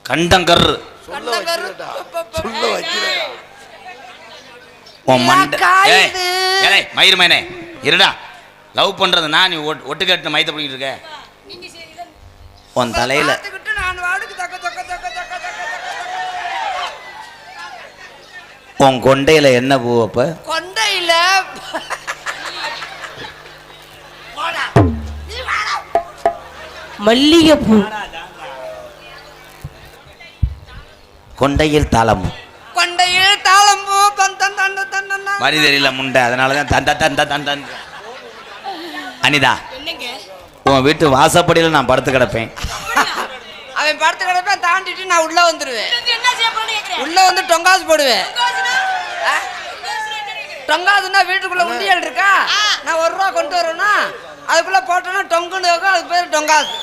கண்டங்கர் மயிர்மேனே இருடா. லவ் பண்றது நான், நீ ஒட்டு கேட்டு மயத்தை பிடிக்கிட்டு இருக்க. உன் தலையில உன் கொண்டையில என்ன பூ? அப்ப கொண்டையில மல்லிகைப்பூ. கொண்டையில் தாளம்பூ. கொண்டையில் தாளம்பூ. வரி தெரியல முண்டை, அதனாலதான் தந்த தந்த தந்த. அனிதா, உன் வீட்டு வாசப்படியில் நான் படுத்து கிடப்பேன். அவன் படுத்து கிடப்பேன், தாண்டிட்டு நான் உள்ள வந்துருவேன். உள்ள வந்து டொங்காசு போடுவேன். டொங்காசுன்னா வீட்டுக்குள்ள உண்டியல் இருக்கா, நான் 1 ரூபா கொண்டு வரேன்னா அதுக்குள்ள போட்டோன்னா டொங்குன்னு, அது பேர் டொங்காசு.